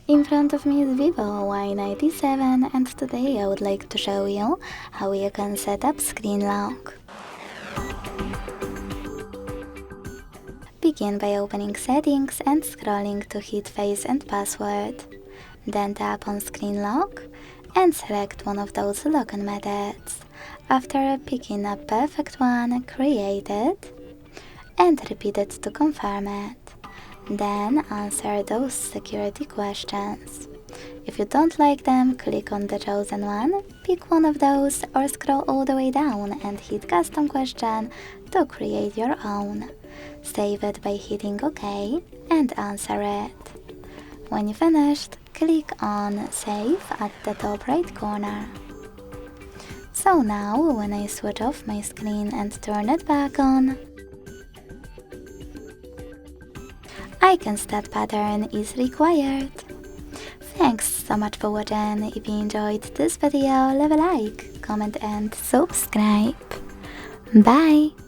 In front of me is Vivo Y97 and today I would like to show you how you can set up screen lock. Begin by opening settings and scrolling to hit face and password. Then tap on screen lock and select one of those login methods. After picking a perfect one, create it and repeat it to confirm it. Then answer those security questions. If you don't like them, click on the chosen one, pick one of those or scroll all the way down and hit custom question to create your own. Save it by hitting OK and answer it. When you finished, click on Save at the top right corner. So now, when I switch off my screen and turn it back on, icons that pattern is required. Thanks so much for watching. If you enjoyed this video, leave a like, comment and subscribe. Bye!